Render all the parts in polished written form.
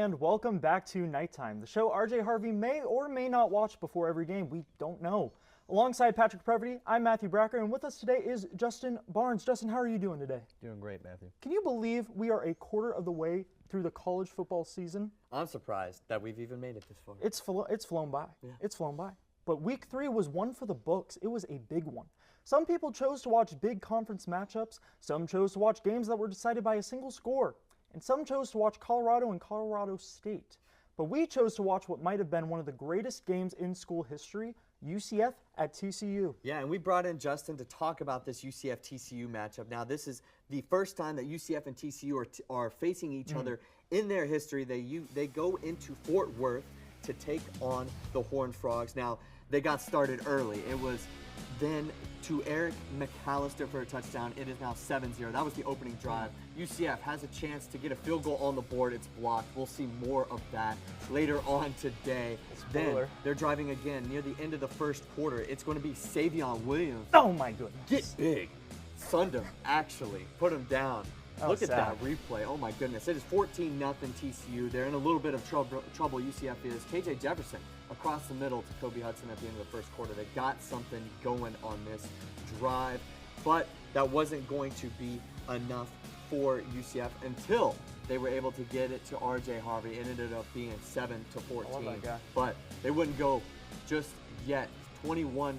and welcome back to Nighttime, the show RJ Harvey may or may not watch before every game. We don't know. Alongside Patrick Previty, I'm Matthew Bracker, and with us today is Justin Barnes. Justin, how are you doing today? Doing great, Matthew. Can you believe we are a quarter of the way through the college football season? I'm surprised that we've even made it this far. It's flown by. Yeah. It's flown by. But week 3 was one for the books. It was a big one. Some people chose to watch big conference matchups. Some chose to watch games that were decided by a single score. And some chose to watch Colorado and Colorado State. But we chose to watch what might have been one of the greatest games in school history, UCF at TCU. Yeah, and we brought in Justin to talk about this UCF-TCU matchup. Now, this is the first time that UCF and TCU are facing each other in their history. They go into Fort Worth to take on the Horned Frogs. Now, they got started early. It was then to Eric McAllister for a touchdown. It is now 7-0. That was the opening drive. UCF has a chance to get a field goal on the board. It's blocked. We'll see more of that later on today. Then they're driving again near the end of the first quarter. It's going to be Savion Williams. Oh my goodness. Get big. Sunned him, actually. Put him down. Look at that replay. Oh my goodness. It is 14-0 TCU. They're in a little bit of trouble, UCF is. KJ Jefferson across the middle to Kobe Hudson at the end of the first quarter. They got something going on this drive, but that wasn't going to be enough for UCF until they were able to get it to RJ Harvey. It ended up being 7-14, but they wouldn't go just yet. 21-7,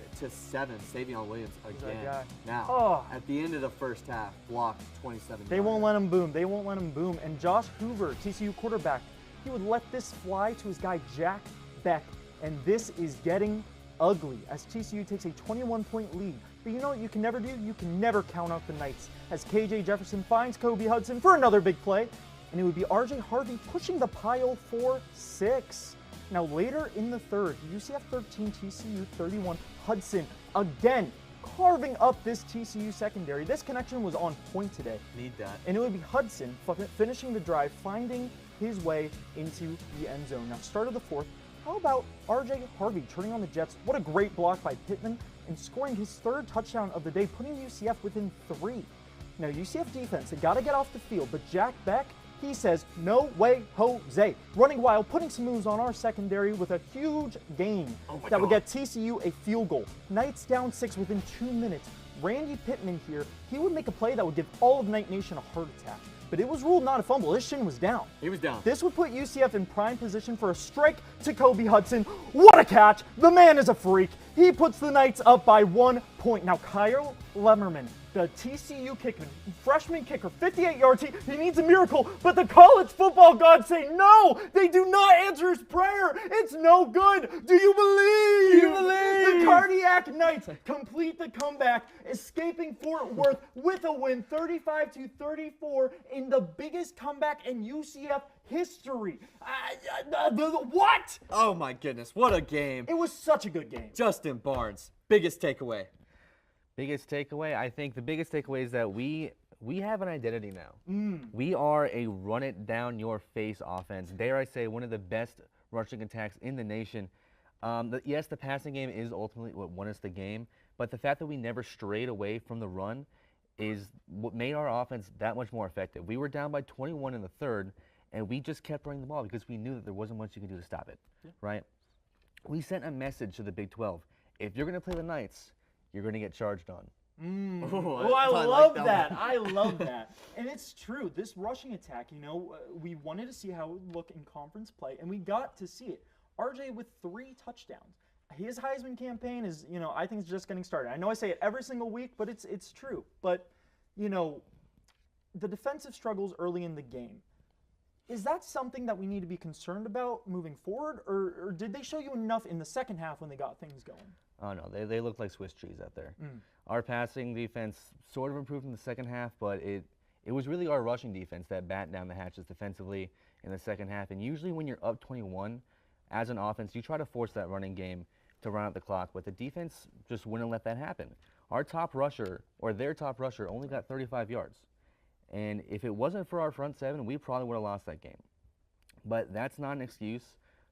Savion Williams again. Now, at the end of the first half, blocked 27. They won't let him boom. They won't let him boom. And Josh Hoover, TCU quarterback, he would let this fly to his guy Jack Beck. And this is getting ugly as TCU takes a 21-point lead. But you know what you can never do? You can never count out the Knights as KJ Jefferson finds Kobe Hudson for another big play. And it would be RJ Harvey pushing the pile for 6. Now later in the third, UCF 13, TCU 31, Hudson again carving up this TCU secondary. This connection was on point today. Need that. And it would be Hudson finishing the drive, finding his way into the end zone. Now start of the fourth, how about RJ Harvey turning on the Jets? What a great block by Pittman and scoring his 3rd touchdown of the day, putting UCF within 3. Now UCF defense, they got to get off the field, but Jack Beck, he says, no way, Jose. Running wild, putting some moves on our secondary with a huge gain that would get TCU a field goal. Knights down 6 within 2 minutes. Randy Pittman here, he would make a play that would give all of Knight Nation a heart attack. But it was ruled not a fumble. His shin was down. He was down. This would put UCF in prime position for a strike to Kobe Hudson. What a catch. The man is a freak. He puts the Knights up by 1 point. Now Kyle Lemmerman, the TCU kicker, freshman kicker, 58 yards. He needs a miracle, but the college football gods say no. They do not answer his prayer. It's no good. Do you believe? Do you believe? The Cardiac Knights complete the comeback, escaping Fort Worth with a win, 35-34, in the biggest comeback in UCF history. What? Oh my goodness, what a game. It was such a good game. Justin Barnes, biggest takeaway. Biggest takeaway? I think the biggest takeaway is that we have an identity now. We are a run-it-down-your-face offense. Dare I say, one of the best rushing attacks in the nation. Yes, the passing game is ultimately what won us the game, but the fact that we never strayed away from the run is what made our offense that much more effective. We were down by 21 in the third, and we just kept running the ball because we knew that there wasn't much you could do to stop it, right? We sent a message to the Big 12. If you're going to play the Knights, you're going to get charged on. I love that. I love that. And it's true. This rushing attack, we wanted to see how it would look in conference play, and we got to see it. RJ with 3 touchdowns. His Heisman campaign is, I think it's just getting started. I know I say it every single week, but it's true. But, the defensive struggles early in the game, is that something that we need to be concerned about moving forward, or did they show you enough in the second half when they got things going? Oh, no, they look like Swiss cheese out there. Our passing defense sort of improved in the second half, but it was really our rushing defense that battened down the hatches defensively in the second half. And usually when you're up 21, as an offense, you try to force that running game to run out the clock, but the defense just wouldn't let that happen. Our top rusher, or their top rusher, only got 35 yards. And if it wasn't for our front 7, we probably would have lost that game. But that's not an excuse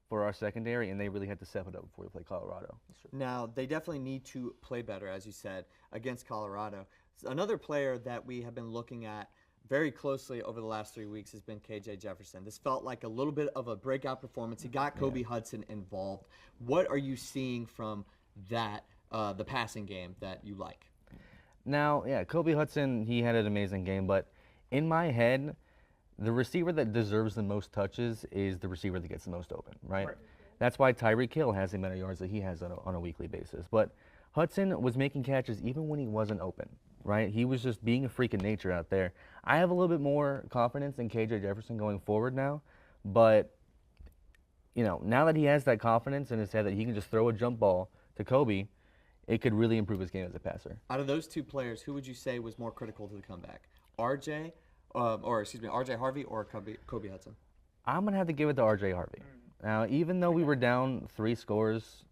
for our secondary, and they really had to step it up before we play Colorado. Now, they definitely need to play better, as you said, against Colorado. Another player that we have been looking at very closely over the last 3 weeks has been KJ Jefferson. This felt like a little bit of a breakout performance. He got Kobe Hudson involved. What are you seeing from that, the passing game, that you like? Now, yeah, Kobe Hudson, he had an amazing game, but in my head, the receiver that deserves the most touches is the receiver that gets the most open, right? That's why Tyreek Hill has the amount of yards that he has on a weekly basis. But Hudson was making catches even when he wasn't open, right? He was just being a freak of nature out there. I have a little bit more confidence in KJ Jefferson going forward now, but now that he has that confidence in his head that he can just throw a jump ball to Kobe, it could really improve his game as a passer. Out of those two players, who would you say was more critical to the comeback? RJ Harvey or Kobe Hudson? I'm gonna have to give it to RJ Harvey. Now, even though we were down 3 scores,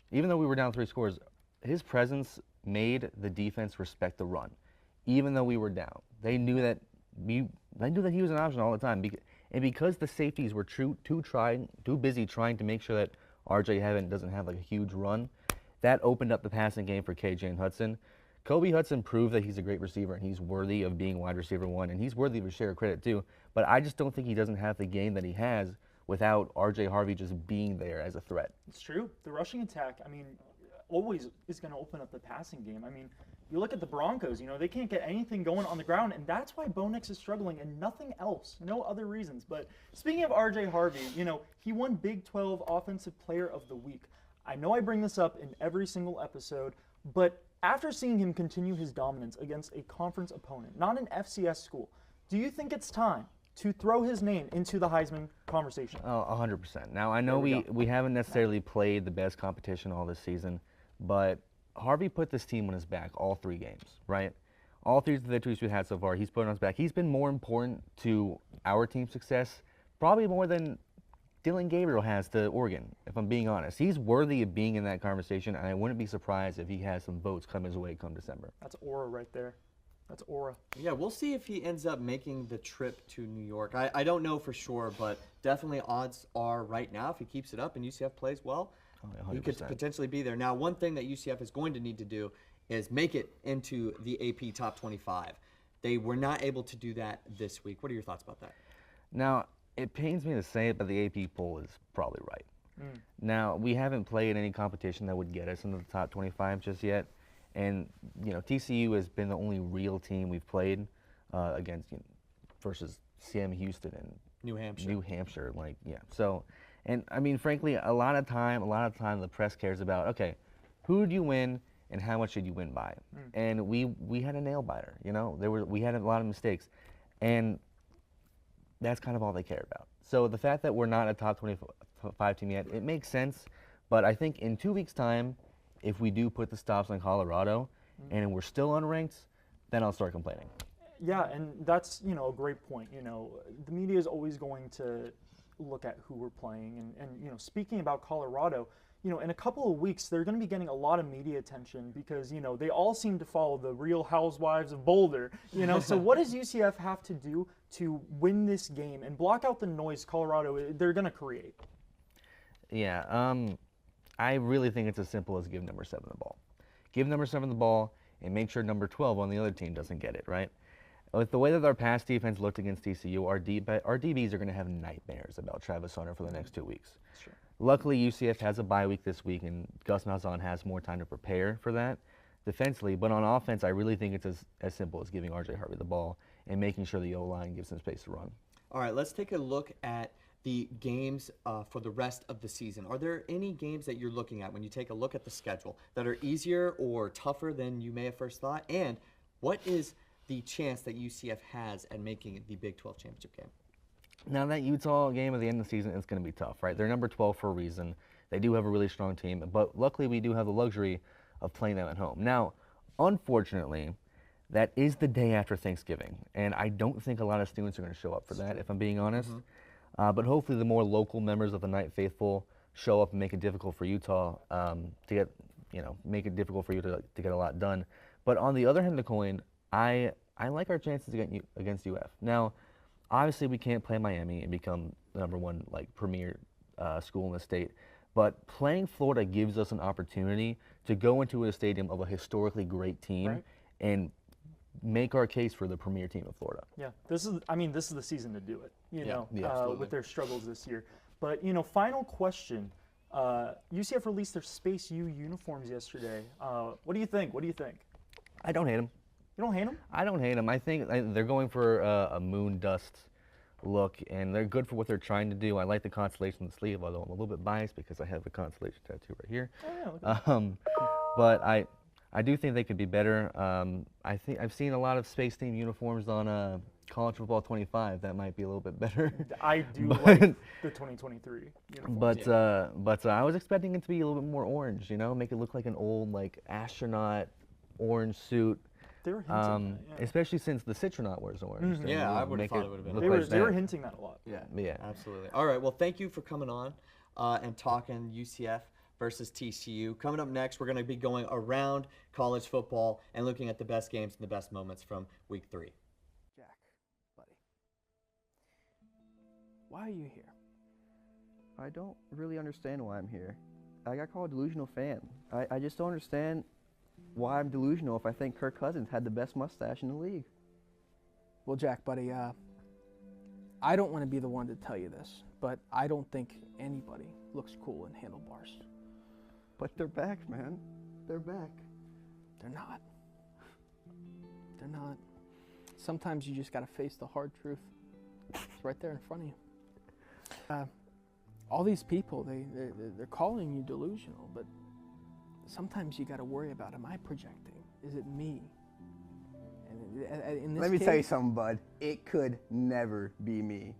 his presence made the defense respect the run. Even though we were down, they knew that he was an option all the time. And because the safeties were too busy trying to make sure that RJ doesn't have like a huge run, that opened up the passing game for KJ and Hudson. Kobe Hudson proved that he's a great receiver and he's worthy of being wide receiver 1, and he's worthy of a share of credit too. But I just don't think he doesn't have the game that he has without RJ Harvey just being there as a threat. It's true. The rushing attack, always is going to open up the passing game. You look at the Broncos, they can't get anything going on the ground, and that's why Bo Nix is struggling and nothing else, no other reasons. But speaking of RJ Harvey, he won Big 12 Offensive Player of the Week. I know I bring this up in every single episode, but after seeing him continue his dominance against a conference opponent, not an FCS school, do you think it's time to throw his name into the Heisman conversation? Oh, 100%. Now, I know we haven't necessarily played the best competition all this season, but Harvey put this team on his back all 3 games, right? All 3 of the victories we've had so far, he's put on his back. He's been more important to our team's success, probably more than Dylan Gabriel has to Oregon, if I'm being honest. He's worthy of being in that conversation, and I wouldn't be surprised if he has some votes come his way come December. That's aura right there. That's aura. Yeah, we'll see if he ends up making the trip to New York. I don't know for sure, but definitely odds are right now, if he keeps it up and UCF plays well, he could potentially be there. Now, one thing that UCF is going to need to do is make it into the AP Top 25. They were not able to do that this week. What are your thoughts about that? Now, it pains me to say it, but the AP poll is probably right. Now, we haven't played any competition that would get us into the top 25 just yet. And, TCU has been the only real team we've played against versus Sam Houston and New Hampshire. So, and frankly, a lot of time the press cares about, okay, who did you win and how much did you win by? And we had a nail biter, we had a lot of mistakes. And that's kind of all they care about. So the fact that we're not a top 25 team yet, it makes sense. But I think in 2 weeks' time, if we do put the stops on Colorado and we're still unranked, then I'll start complaining. Yeah, and that's, a great point. The media is always going to look at who we're playing. And speaking about Colorado, in a couple of weeks, they're going to be getting a lot of media attention because, they all seem to follow the Real Housewives of Boulder. So what does UCF have to do to win this game and block out the noise Colorado they're going to create? Yeah, I really think it's as simple as give number 7 the ball. Give number 7 the ball and make sure number 12 on the other team doesn't get it, right? With the way that our pass defense looked against TCU, our DBs are going to have nightmares about Travis Hunter for the next 2 weeks. Sure. Luckily, UCF has a bye week this week, and Gus Malzahn has more time to prepare for that defensively. But on offense, I really think it's as simple as giving RJ Harvey the ball and making sure the O-line gives him space to run. All right, let's take a look at the games for the rest of the season. Are there any games that you're looking at when you take a look at the schedule that are easier or tougher than you may have first thought? And what is the chance that UCF has at making the Big 12 championship game? Now, that Utah game at the end of the season is going to be tough, right? They're number 12 for a reason. They do have a really strong team, but luckily we do have the luxury of playing them at home. Now, unfortunately, that is the day after Thanksgiving, and I don't think a lot of students are going to show up for that, if I'm being honest. But hopefully the more local members of the Night Faithful show up and make it difficult for Utah make it difficult for you to get a lot done. But on the other hand of the coin, I like our chances against UF. Now, obviously we can't play Miami and become the number 1 premier school in the state, but playing Florida gives us an opportunity to go into a stadium of a historically great team and make our case for the premier team of Florida. Yeah, this is the season to do it, you know, absolutely. with their struggles this year. But, you know, final question. UCF released their Space U uniforms yesterday. What do you think? I don't hate them. You don't hate them? I don't hate them. I think they're going for a moon dust look, and they're good for what they're trying to do. I like the constellation on the sleeve, although I'm a little bit biased because I have the constellation tattoo right here. Oh, yeah, but I do think they could be better. I think I've seen a lot of space theme uniforms on College Football 25. That might be a little bit better. I do like the 2023 uniforms. But I was expecting it to be a little bit more orange. You know, make it look like an old astronaut orange suit. They were hinting that, especially since the Citronaut wears orange. Yeah, I would have thought it would have been. They were hinting that a lot. Yeah, absolutely. All right, well, thank you for coming on and talking UCF versus TCU. Coming up next, we're going to be going around college football and looking at the best games and the best moments from Week 3. Jack, buddy, why are you here? I don't really understand why I'm here. I got called a delusional fan. I just don't understand why I'm delusional if I think Kirk Cousins had the best mustache in the league. Well, Jack, buddy, I don't want to be the one to tell you this, but I don't think anybody looks cool in handlebars. But they're back, man. They're back. They're not. They're not. Sometimes you just got to face the hard truth. It's right there in front of you. All these people, they're calling you delusional, but sometimes you got to worry about, am I projecting? Is it me? And in this Let me case, tell you something, bud. It could never be me.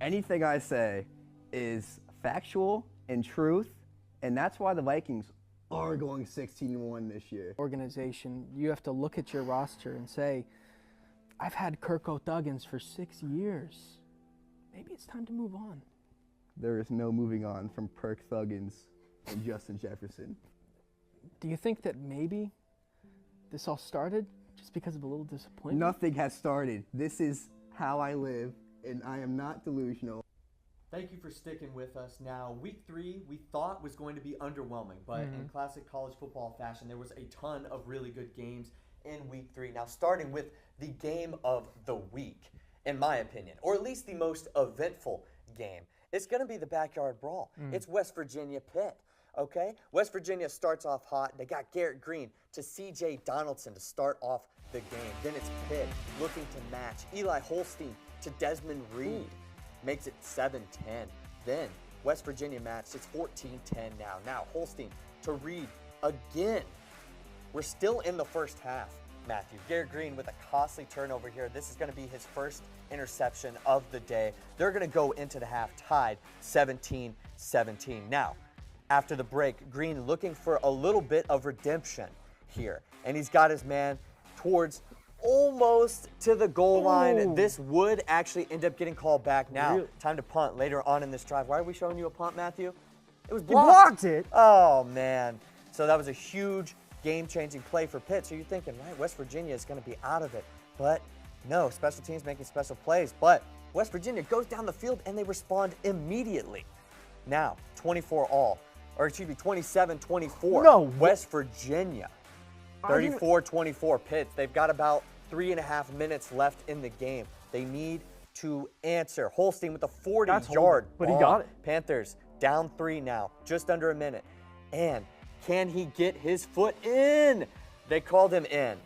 Anything I say is factual and truth, and that's why the Vikings are going 16-1 this year. Organization, you have to look at your roster and say, I've had Kirk O'Thuggins for 6 years. Maybe it's time to move on. There is no moving on from Kirk Thuggins and Justin Jefferson. Do you think that maybe this all started just because of a little disappointment? Nothing has started. This is how I live, and I am not delusional. Thank you for sticking with us. Now, Week 3 we thought was going to be underwhelming, but in classic college football fashion, there was a ton of really good games in Week 3. Now, starting with the game of the week, in my opinion, or at least the most eventful game, it's going to be the backyard brawl. It's West Virginia Pitt. Okay, West Virginia starts off hot. They got Garrett Green to C.J. Donaldson to start off the game. Then it's Pitt looking to match. Eli Holstein to Desmond Reed makes it 7-10. Then West Virginia matched. It's 14-10 now. Now Holstein to Reed again. We're still in the first half, Matthew. Garrett Green with a costly turnover here. This is going to be his first interception of the day. They're going to go into the half tied 17-17. Now, after the break, Green looking for a little bit of redemption here. And he's got his man towards almost to the goal line. This would actually end up getting called back now. Really? Time to punt later on in this drive. Why are we showing you a punt, Matthew? It was You blocked. blocked it. Oh, man. So that was a huge game-changing play for Pitt. So you're thinking, right, West Virginia is going to be out of it. But no, special teams making special plays. But West Virginia goes down the field, and they respond immediately. Now, 27-24. No. West Virginia. 34-24 Pitt. They've got about 3.5 minutes left in the game. They need to answer. Holstein with a 40-yard but he got it. Panthers down 3 now, just under a minute. And can he get his foot in? They called him in.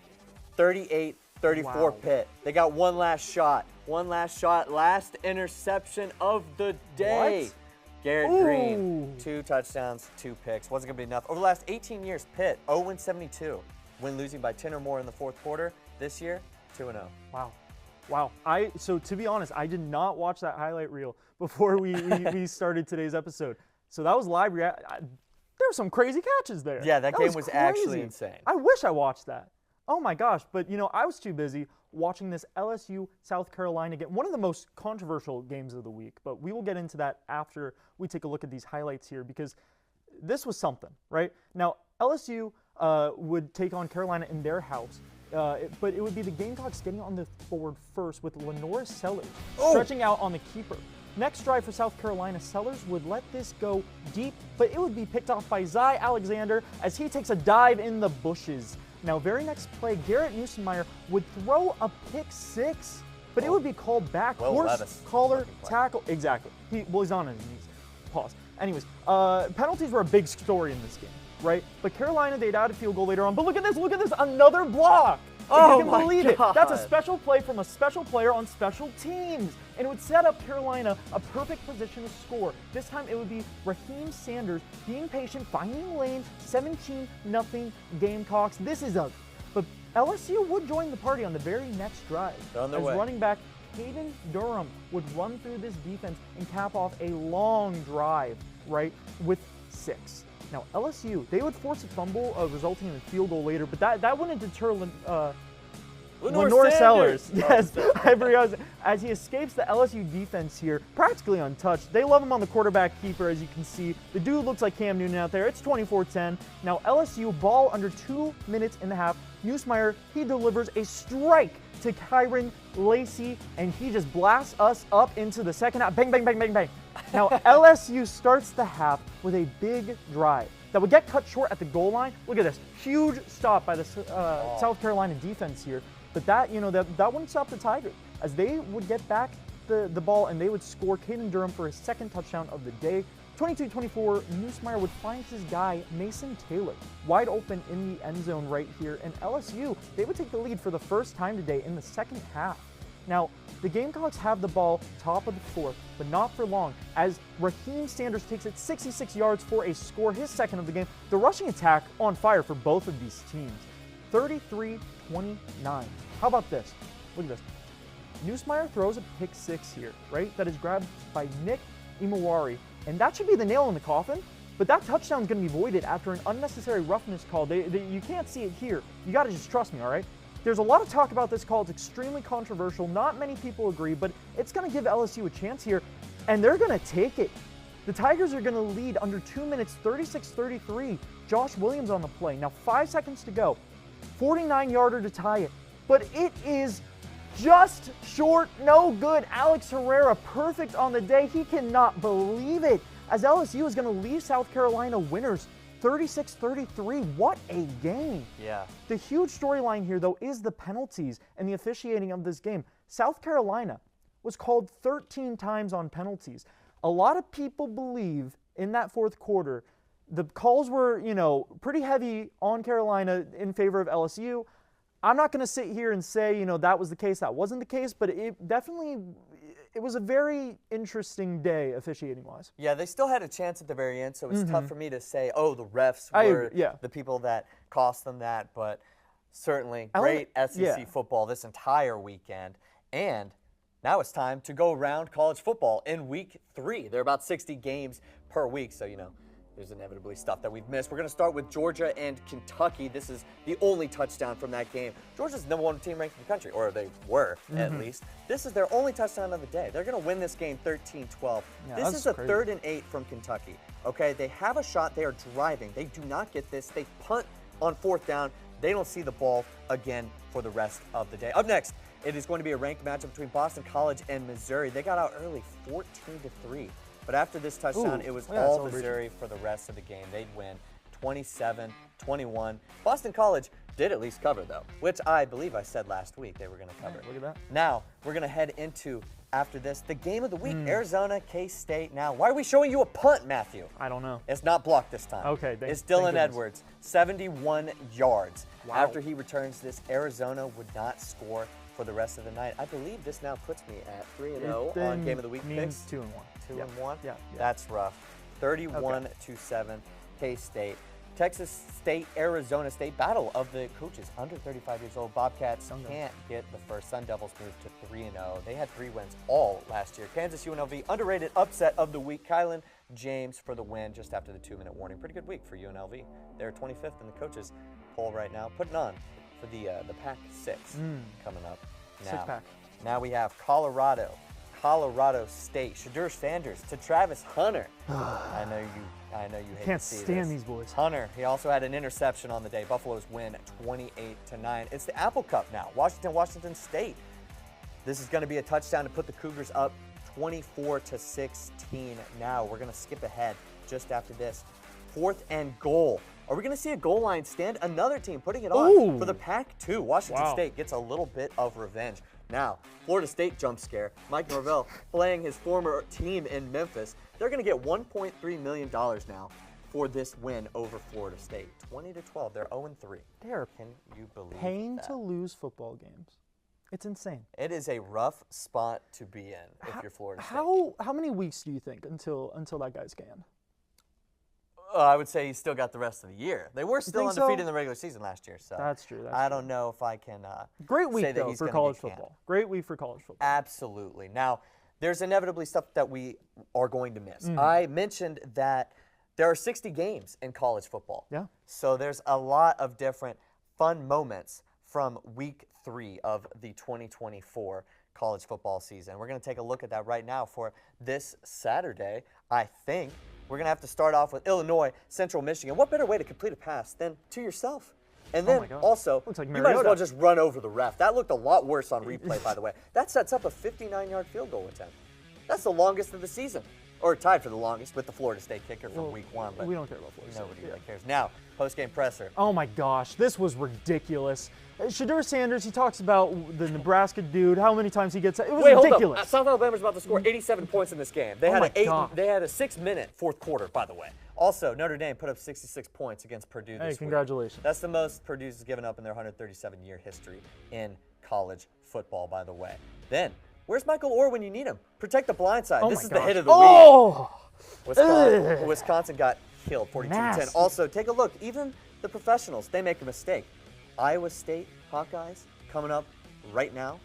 38-34 Wow. Pitt. They got one last shot. Last interception of the day. What? Garrett Green, 2 touchdowns, 2 picks. Wasn't going to be enough. Over the last 18 years, Pitt, 0-72. When losing by 10 or more in the fourth quarter. This year, 2-0. Wow. So to be honest, I did not watch that highlight reel before we started today's episode. So that was live react. There were some crazy catches there. Yeah, that game was actually crazy. insane. I wish I watched that. Oh my gosh, but I was too busy watching this LSU South Carolina game, one of the most controversial games of the week, but we will get into that after we take a look at these highlights here because this was something, right? Now, LSU would take on Carolina in their house, but it would be the Gamecocks getting on the forward first with Lenora Sellers stretching out on the keeper. Next drive for South Carolina, Sellers would let this go deep, but it would be picked off by Zy Alexander as he takes a dive in the bushes. Now, very next play, Garrett Nussmeier would throw a pick six, but it would be called back. Horse collar tackle. Exactly. He's on his knees. Pause. Anyways, penalties were a big story in this game, right? But Carolina, they'd add a field goal later on. But look at this, another block. Oh, you can believe it. That's a special play from a special player on special teams. And it would set up Carolina a perfect position to score. This time it would be Raheem Sanders being patient, finding lanes, 17-0 Gamecocks. But LSU would join the party on the very next drive. On their as way. Running back Hayden Durham would run through this defense and cap off a long drive, right, with 6. Now, LSU, they would force a fumble, resulting in a field goal later, but that wouldn't deter Lenore Sellers. Yes, as he escapes the LSU defense here, practically untouched. They love him on the quarterback keeper, as you can see. The dude looks like Cam Newton out there. It's 24-10. Now, LSU, ball under 2 minutes and a half. Nussmeier, he delivers a strike to Kyron Lacey, and he just blasts us up into the second half. Bang, bang, bang, bang, bang. Now, LSU starts the half with a big drive that would get cut short at the goal line. Look at this. Huge stop by the South Carolina defense here. But that wouldn't stop the Tigers, as they would get back the ball and they would score. Caden Durham for his second touchdown of the day. 22-24, Nussmeier would find his guy, Mason Taylor, wide open in the end zone right here. And LSU, they would take the lead for the first time today in the second half. Now, the Gamecocks have the ball top of the fourth, but not for long, as Raheem Sanders takes it 66 yards for a score, his second of the game. The rushing attack on fire for both of these teams. 33-29. How about this? Look at this. Nussmeier throws a pick six here, right? That is grabbed by Nick Imawari. And that should be the nail in the coffin, but that touchdown is going to be voided after an unnecessary roughness call. You can't see it here. You got to just trust me, all right? There's a lot of talk about this call. It's extremely controversial. Not many people agree, but it's going to give LSU a chance here, and they're going to take it. The Tigers are going to lead under 2 minutes, 36-33. Josh Williams on the play. Now 5 seconds to go. 49-yarder to tie it, but it is just short, no good. Alex Herrera, perfect on the day. He cannot believe it, as LSU is going to leave South Carolina winners 36-33. What a game. Yeah. The huge storyline here, though, is the penalties and the officiating of this game. South Carolina was called 13 times on penalties. A lot of people believe in that fourth quarter the calls were, pretty heavy on Carolina in favor of LSU. I'm not going to sit here and say, that was the case, that wasn't the case, but it was a very interesting day officiating-wise. Yeah, they still had a chance at the very end, so it's tough for me to say, oh, the refs were the people that cost them that, but certainly great SEC football this entire weekend. And now it's time to go around college football in week 3. There are about 60 games per week, so, there's inevitably stuff that we've missed. We're going to start with Georgia and Kentucky. This is the only touchdown from that game. Georgia's the #1 team ranked in the country, or they were at least. This is their only touchdown of the day. They're going to win this game 13-12. Yeah, this is a 3rd and 8 from Kentucky. Okay, they have a shot. They are driving. They do not get this. They punt on 4th down. They don't see the ball again for the rest of the day. Up next, it is going to be a ranked matchup between Boston College and Missouri. They got out early, 14-3. But after this touchdown, it was all Missouri for the rest of the game. They'd win 27-21. Boston College did at least cover, though, which I believe I said last week they were going to cover. Look at that. Now, we're going to head into, after this, the game of the week, Arizona, K-State. Now, why are we showing you a punt, Matthew? I don't know. It's not blocked this time. Okay, it's Dylan Edwards, 71 yards. Wow. After he returns this, Arizona would not score for the rest of the night. I believe this now puts me at 3-0 on Game of the Week picks. 2-1. 2-1? Yeah. That's rough. 31-7, K-State. Texas State, Arizona State, battle of the coaches under 35 years old. Bobcats can't get the first. Sun Devils moved to 3-0. They had 3 wins all last year. Kansas UNLV, underrated upset of the week. Kylan James for the win just after the 2-minute warning. Pretty good week for UNLV. They're 25th in the coaches poll right now, putting on for the Pac-6 coming up. Six-pack. Now we have Colorado State. Shadur Sanders to Travis Hunter. I know you hate Can't to see stand this. these boys. Hunter, he also had an interception on the day. Buffalo's win 28-9. It's the Apple Cup now. Washington State. This is going to be a touchdown to put the Cougars up 24-16. Now we're going to skip ahead just after this. 4th and goal Are we going to see a goal line stand? Another team putting it on for the Pac-2. Washington State gets a little bit of revenge. Now, Florida State jump scare. Mike Norvell playing his former team in Memphis. They're going to get $1.3 million now for this win over Florida State. 20-12. They're 0-3. They're Can you believe paying that? to lose football games. It's insane. It is a rough spot to be in if you're Florida State. How many weeks do you think until that guy's canned? I would say he's still got the rest of the year. They were still undefeated in the regular season last year, so that's true. I don't know if I can great week say that though he's for gonna college get canned. football. Great week for college football. Absolutely. Now, there's inevitably stuff that we are going to miss. Mm-hmm. I mentioned that there are 60 games in college football. Yeah. So there's a lot of different fun moments from week 3 of the 2024 college football season. We're going to take a look at that right now for this Saturday. I think we're going to have to start off with Illinois, Central Michigan. What better way to complete a pass than to yourself? And then also, looks like you might as well Mariota. just run over the ref. That looked a lot worse on replay, by the way. That sets up a 59-yard field goal attempt. That's the longest of the season, or tied for the longest with the Florida State kicker from week 1. But we don't care about Florida State. nobody really cares. Now, post-game presser. Oh my gosh, this was ridiculous. Shadur Sanders, he talks about the Nebraska dude, how many times he gets it. It was ridiculous. Hold up. South Alabama's about to score 87 points in this game. They had a 6-minute fourth quarter, by the way. Also, Notre Dame put up 66 points against Purdue this week. Congratulations. That's the most Purdue's given up in their 137-year history in college football, by the way. Then, where's Michael Orr when you need him? Protect the blind side. This is the hit of the week. Wisconsin got killed 42-10. Also, take a look. Even the professionals, they make a mistake. Iowa State Hawkeyes coming up right now.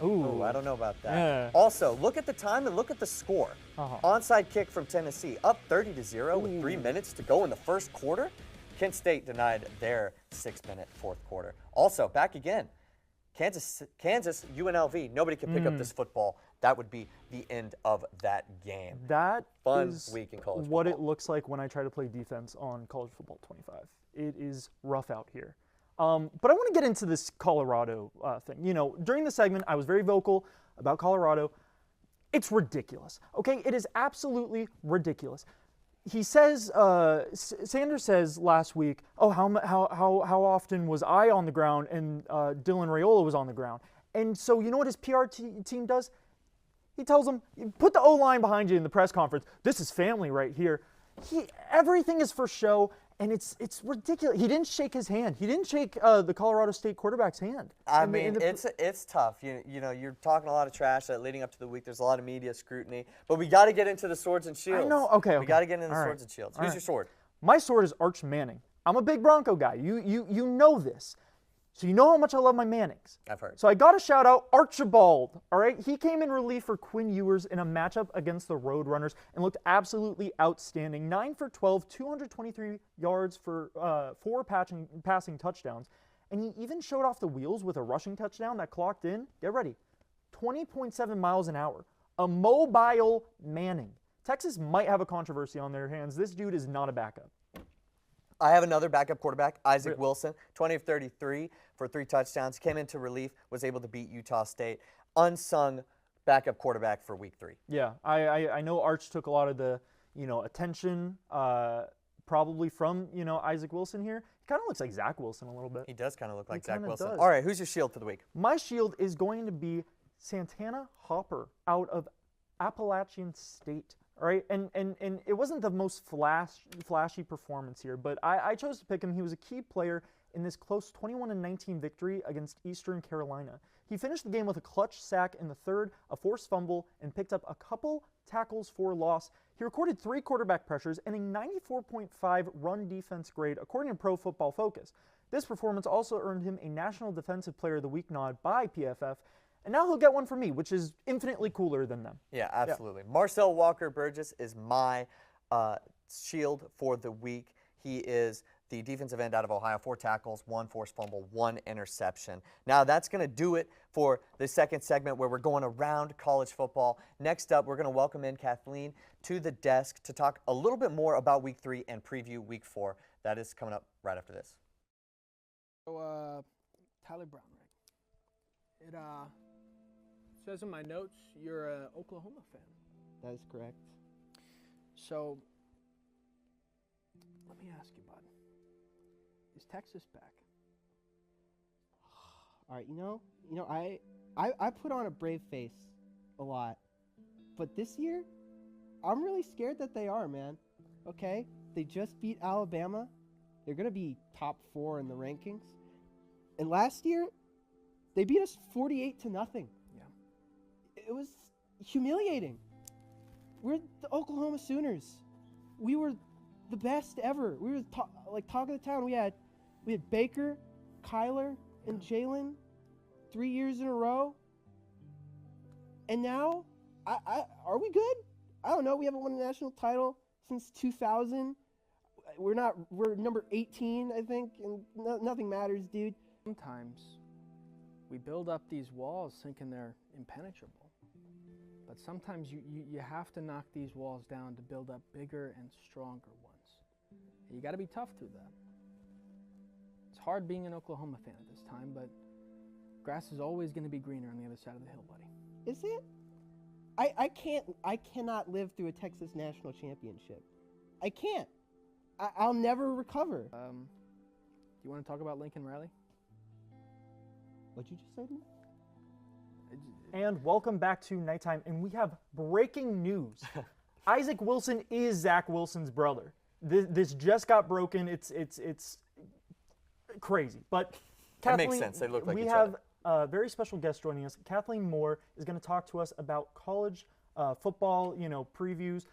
Ooh, I don't know about that. Yeah. Also, look at the time and look at the score. Onside kick from Tennessee, up 30-0 with 3 minutes to go in the first quarter. Kent State denied their 6-minute fourth quarter. Also, back again, Kansas, UNLV. Nobody can pick up this football. That would be the end of that game. That Fun is week in college what football. it looks like when I try to play defense on College Football 25. It is rough out here. But I want to get into this Colorado thing. You know, during the segment, I was very vocal about Colorado. It's ridiculous, okay? It is absolutely ridiculous. He says, Sanders says last week, oh, how often was I on the ground and Dylan Raiola was on the ground? And so you know what his PR team does? He tells them, put the O-line behind you in the press conference. This is family right here. Everything is for show. And it's ridiculous. He didn't shake his hand. He didn't shake the Colorado State quarterback's hand. I mean, it's tough. You know, you're talking a lot of trash leading up to the week. There's a lot of media scrutiny. But we got to get into the swords and shields. I know. Okay. We got to get into the swords and shields. Who's your sword? My sword is Arch Manning. I'm a big Bronco guy. You know this. So you know how much I love my Mannings. I've heard. So I got to shout out Archibald, all right? He came in relief for Quinn Ewers in a matchup against the Roadrunners and looked absolutely outstanding. 9 for 12, 223 yards for 4 passing touchdowns. And he even showed off the wheels with a rushing touchdown that clocked in, get ready, 20.7 miles an hour. A mobile Manning. Texas might have a controversy on their hands. This dude is not a backup. I have another backup quarterback, Isaac Wilson, 20 of 33 for 3 touchdowns. Came into relief, was able to beat Utah State. Unsung backup quarterback for week 3. Yeah, I know Arch took a lot of the attention probably from Isaac Wilson here. He kind of looks like Zach Wilson a little bit. He does kind of look like Zach Wilson. Does. All right, who's your shield for the week? My shield is going to be Santana Hopper out of Appalachian State. All right, and it wasn't the most flashy performance here, but I chose to pick him. He was a key player in this close 21-19 victory against Eastern Carolina. He finished the game with a clutch sack in the third, a forced fumble, and picked up a couple tackles for loss. He recorded 3 quarterback pressures and a 94.5 run defense grade, according to Pro Football Focus. This performance also earned him a National Defensive Player of the Week nod by PFF. And now he'll get one from me, which is infinitely cooler than them. Yeah, absolutely. Yeah. Marcel Walker-Burgess is my shield for the week. He is the defensive end out of Ohio. 4 tackles, 1 forced fumble, 1 interception. Now that's going to do it for the second segment where we're going around college football. Next up, we're going to welcome in Kathleen to the desk to talk a little bit more about week 3 and preview week 4. That is coming up right after this. So, Tyler Brown, right? It says in my notes you're an Oklahoma fan. That is correct. So, let me ask you, bud. Is Texas back? All right, I put on a brave face a lot, but this year, I'm really scared that they are, man. Okay, they just beat Alabama. They're gonna be top 4 in the rankings. And last year, they beat us 48-0. Yeah. It was humiliating. We're the Oklahoma Sooners. We were the best ever. We were talk of the town. We had Baker, Kyler, and Jalen 3 years in a row. And now, are we good? I don't know. We haven't won a national title since 2000. We're number 18, I think, and nothing matters, dude. Sometimes we build up these walls thinking they're impenetrable. But sometimes you have to knock these walls down to build up bigger and stronger ones. And you got to be tough through that. It's hard being an Oklahoma fan at this time, but grass is always going to be greener on the other side of the hill, buddy. Is it? I cannot live through a Texas national championship. I can't. I'll never recover. Do you want to talk about Lincoln Riley? What'd you just say to me? And welcome back to Nighttime, and we have breaking news. Isaac Wilson is Zach Wilson's brother. This just got broken. It's crazy, but that Kathleen, makes sense. They look like we each have other. a very special guest joining us. Kathleen Moore is going to talk to us about college football, previews.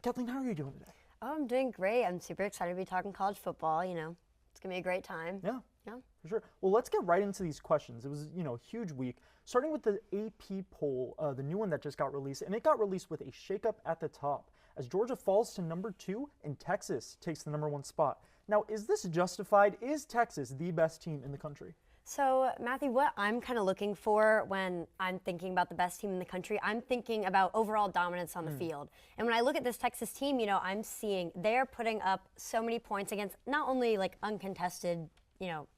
Kathleen, how are you doing today? Oh, I'm doing great. I'm super excited to be talking college football. It's going to be a great time. Yeah. Yeah. For sure. Well, let's get right into these questions. It was, a huge week. Starting with the AP poll, the new one that just got released, and it got released with a shakeup at the top as Georgia falls to number 2 and Texas takes the number 1 spot. Now, is this justified? Is Texas the best team in the country? So, Matthew, what I'm kind of looking for when I'm thinking about the best team in the country, I'm thinking about overall dominance on the field. And when I look at this Texas team, I'm seeing they're putting up so many points against not only uncontested,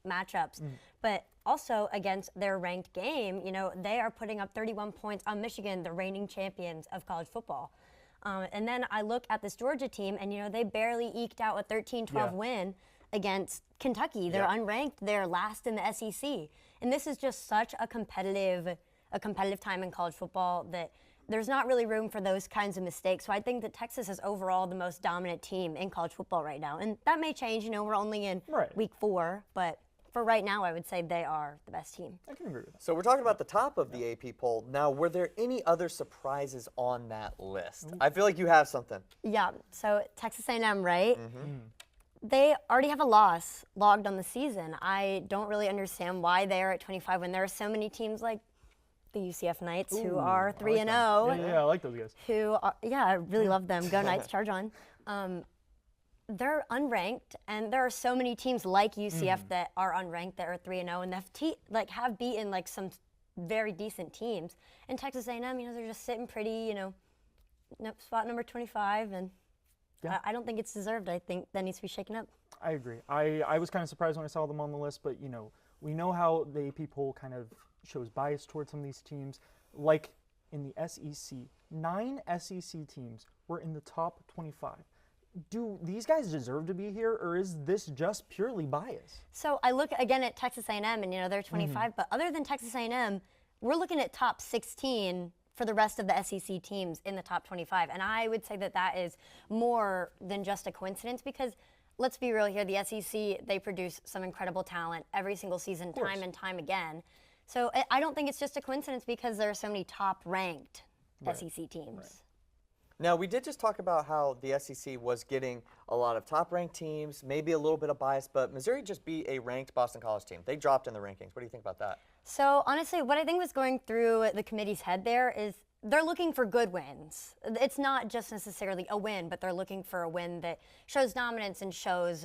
matchups, but also against their ranked game. They are putting up 31 points on Michigan, the reigning champions of college football. And then I look at this Georgia team, and they barely eked out a 13-12 win against Kentucky. They're unranked. They're last in the SEC. And this is just such a competitive time in college football that there's not really room for those kinds of mistakes. So I think that Texas is overall the most dominant team in college football right now. And that may change. We're only in week 4, but for right now, I would say they are the best team. I can agree with that. So we're talking about the top of the AP poll. Now, were there any other surprises on that list? I feel like you have something. Yeah, so Texas A&M, right? They already have a loss logged on the season. I don't really understand why they are at 25 when there are so many teams like the UCF Knights who are 3-0. Yeah, I like those guys. I really love them. Go Knights, charge on. They're unranked, and there are so many teams like UCF that are unranked that are 3-0 and have beaten some very decent teams. And Texas A&M, they're just sitting pretty, spot number 25, and I don't think it's deserved. I think that needs to be shaken up. I agree. I was kind of surprised when I saw them on the list, but we know how the AP poll kind of shows bias towards some of these teams. Like in the SEC, 9 SEC teams were in the top 25. Do these guys deserve to be here, or is this just purely bias? So I look again at Texas A&M, and they're 25. But other than Texas A&M, we're looking at top 16 for the rest of the SEC teams in the top 25. And I would say that is more than just a coincidence because let's be real here, the SEC, they produce some incredible talent every single season, time and time again. So I don't think it's just a coincidence because there are so many top-ranked SEC teams. Right. Now, we did just talk about how the SEC was getting a lot of top-ranked teams, maybe a little bit of bias, but Missouri just beat a ranked Boston College team. They dropped in the rankings. What do you think about that? So, honestly, what I think was going through the committee's head there is they're looking for good wins. It's not just necessarily a win, but they're looking for a win that shows dominance and shows,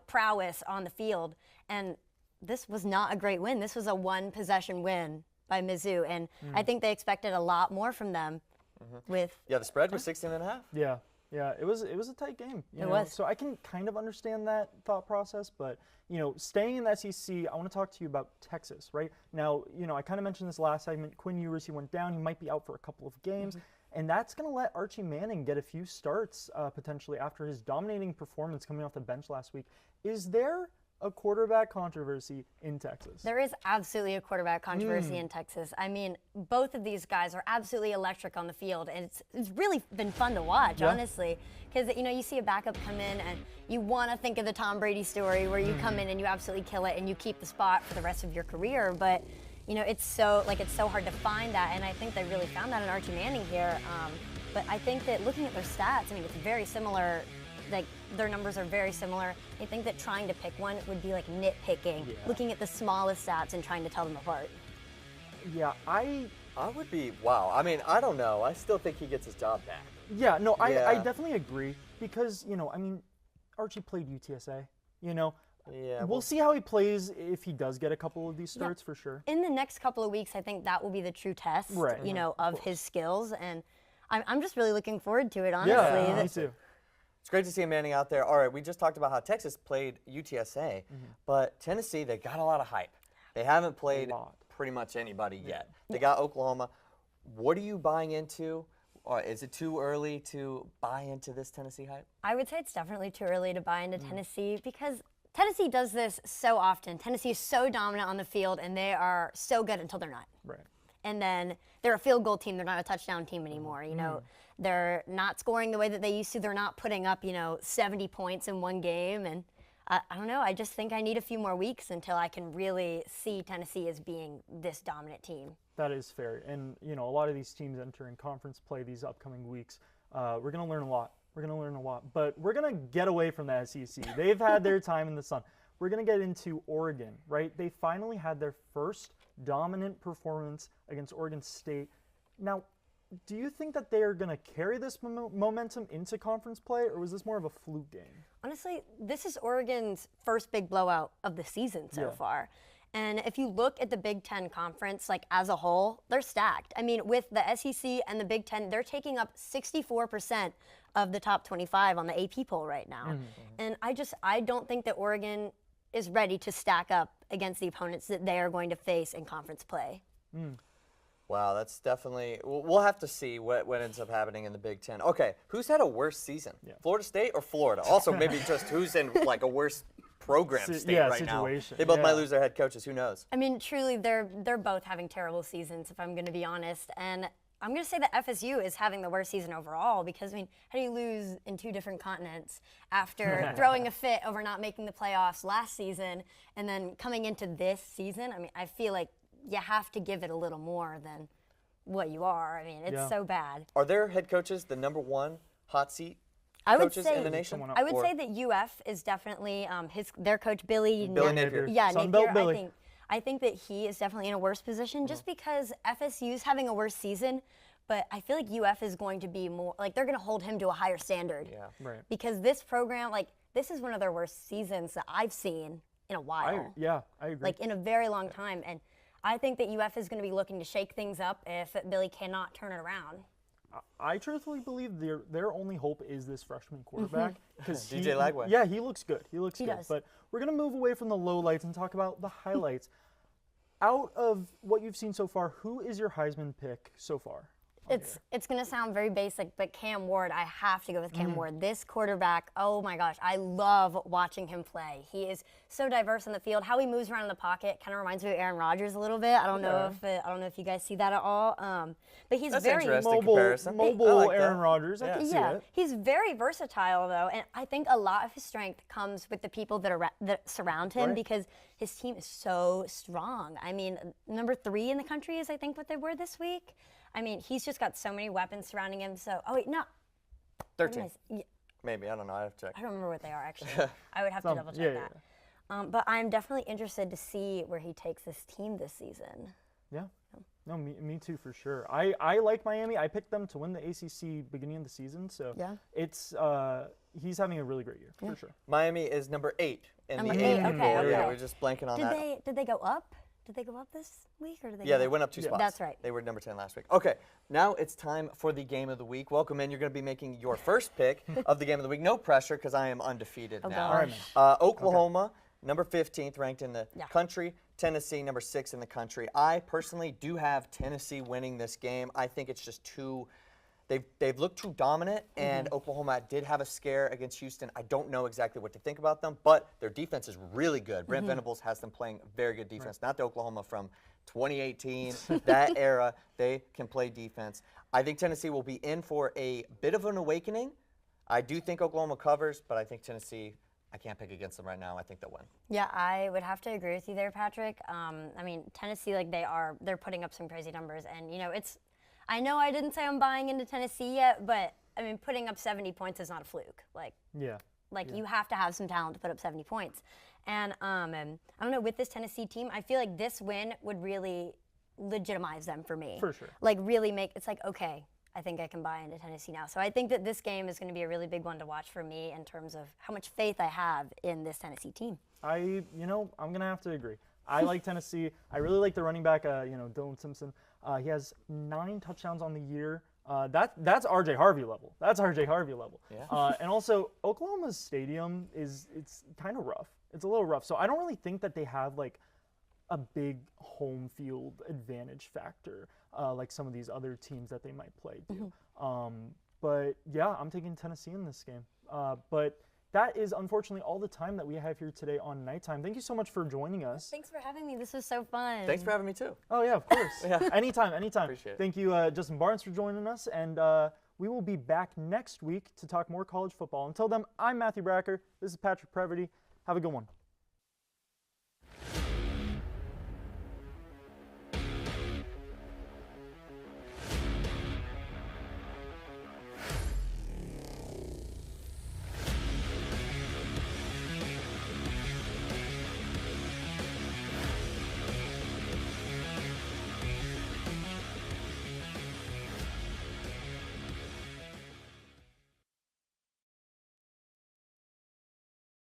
prowess on the field. And this was not a great win. This was a one-possession win by Mizzou, and I think they expected a lot more from them. The spread was 16.5. Yeah, it was a tight game. It was. So I can kind of understand that thought process, but staying in the SEC, I want to talk to you about Texas. Right now, I kind of mentioned this last segment. Quinn Ewers, he went down. He might be out for a couple of games, and that's going to let Archie Manning get a few starts potentially after his dominating performance coming off the bench last week. Is there a quarterback controversy in Texas? There is absolutely a quarterback controversy in Texas. I mean, both of these guys are absolutely electric on the field, and it's really been fun to watch, honestly. Because, you know, you see a backup come in, and you want to think of the Tom Brady story where you come in and you absolutely kill it, and you keep the spot for the rest of your career. But, you know, it's so hard to find that, and I think they really found that in Archie Manning here. But I think that looking at their stats, I mean, it's very similar. Like, their numbers are very similar. I think that trying to pick one would be like nitpicking, looking at the smallest stats and trying to tell them apart. Yeah, I would be, wow. I mean, I don't know. I still think he gets his job back. Yeah, no, I definitely agree because, you know, I mean, Archie played UTSA, you know. Yeah, we'll see how he plays if he does get a couple of these starts for sure. In the next couple of weeks, I think that will be the true test, you know, of his skills. And I'm just really looking forward to it, honestly. Yeah, me too. It's great to see Manning out there. All right, we just talked about how Texas played UTSA, but Tennessee, they got a lot of hype. They haven't played pretty much anybody yet. They got Oklahoma. What are you buying into? Or is it too early to buy into this Tennessee hype? I would say it's definitely too early to buy into Tennessee because Tennessee does this so often. Tennessee is so dominant on the field, and they are so good until they're not. Right. And then they're a field goal team. They're not a touchdown team anymore. You know, they're not scoring the way that they used to. They're not putting up, you know, 70 points in one game. And I don't know. I just think I need a few more weeks until I can really see Tennessee as being this dominant team. That is fair. And, you know, a lot of these teams entering conference play these upcoming weeks. We're going to learn a lot. But we're going to get away from the SEC. They've had their time in the sun. We're going to get into Oregon, right? They finally had their first dominant performance against Oregon State. Now, do you think that they are going to carry this momentum into conference play, or was this more of a fluke game? Honestly, this is Oregon's first big blowout of the season so far. And if you look at the Big Ten Conference, like as a whole, they're stacked. I mean, with the SEC and the Big Ten, they're taking up 64% of the top 25 on the AP poll right now. And I don't think that Oregon is ready to stack up against the opponents that they are going to face in conference play. Wow, that's definitely, we'll have to see what ends up happening in the Big Ten. Okay, who's had a worse season? Florida State or Florida? Also, maybe just who's in like a worse program state right situation. Now. They both might lose their head coaches. Who knows? I mean, truly, they're both having terrible seasons, if I'm going to be honest. And I'm going to say that FSU is having the worst season overall because, I mean, how do you lose in 2 different continents after throwing a fit over not making the playoffs last season and then coming into this season? I mean, I feel like you have to give it a little more than what you are. I mean, it's so bad. Are their head coaches the #1 hot seat coaches in the nation? I would say that UF is definitely their coach Billy Napier. Yeah, Sunbelt Napier. Billy. I think that he is definitely in a worse position just because FSU's having a worse season, but I feel like UF is going to be more like they're going to hold him to a higher standard. Yeah. Right. Because this program, like this is one of their worst seasons that I've seen in a while. I agree. Like in a very long time, and I think that UF is going to be looking to shake things up if Billy cannot turn it around. I truthfully believe their only hope is this freshman quarterback. DJ Lagway. Yeah, he looks good. He He does. But we're going to move away from the lowlights and talk about the highlights. Out of what you've seen so far, who is your Heisman pick so far? It's going to sound very basic, but Cam Ward, I have to go with Cam Ward. This quarterback, oh my gosh, I love watching him play. He is so diverse in the field. How he moves around in the pocket kind of reminds me of Aaron Rodgers a little bit. I don't know if you guys see that at all. But he's very mobile Aaron Rodgers. I can see it. He's very versatile though, and I think a lot of his strength comes with the people that surround him because his team is so strong. I mean, #3 in the country is I think what they were this week. I mean, he's just got so many weapons surrounding him. So, 13. Maybe, I don't know. I have to check. I don't remember what they are actually. I would have to double check that. But I'm definitely interested to see where he takes this team this season. Yeah. No, me too for sure. I like Miami. I picked them to win the ACC beginning of the season. So it's he's having a really great year for sure. Miami is #8 in the eight, AP okay, poll. okay. Yeah, we're just blanking on that. Did they go up? Did they go up this week or did they? Yeah, go they up? went up 2 spots. That's right. They were #10 last week. Okay, now it's time for the game of the week. Welcome in. You're going to be making your first pick of the game of the week. No pressure because I am undefeated now. Gosh. Oklahoma, number 15th ranked in the country. Tennessee, number 6 in the country. I personally do have Tennessee winning this game. I think it's just too they've looked too dominant, and Oklahoma did have a scare against Houston. I don't know exactly what to think about them, but their defense is really good. Brent Venables has them playing very good defense. Not the Oklahoma from 2018, that era. They can play defense. I think Tennessee will be in for a bit of an awakening. I do think Oklahoma covers, but I think Tennessee, I can't pick against them right now. I think they'll win. Yeah, I would have to agree with you there, Patrick. I mean, Tennessee, like they're putting up some crazy numbers, and I know I didn't say I'm buying into Tennessee yet, but I mean, putting up 70 points is not a fluke. You have to have some talent to put up 70 points. And I don't know, with this Tennessee team, I feel like this win would really legitimize them for me. For sure. Like really it's like, okay, I think I can buy into Tennessee now. So I think that this game is going to be a really big one to watch for me in terms of how much faith I have in this Tennessee team. I'm going to have to agree. I like Tennessee. I really like the running back, Dylan Simpson. He has 9 touchdowns on the year. That's R.J. Harvey level. Yeah. And also, Oklahoma's stadium it's kind of rough. It's a little rough. So I don't really think that they have like a big home field advantage factor like some of these other teams that they might play do. But yeah, I'm taking Tennessee in this game. But that is unfortunately all the time that we have here today on Nighttime. Thank you so much for joining us. Thanks for having me. This was so fun. Thanks for having me too. Oh yeah, of course. Anytime. Appreciate it. Thank you, Justin Barnes, for joining us, and we will be back next week to talk more college football. Until then, I'm Matthew Bracker. This is Patrick Preverty. Have a good one.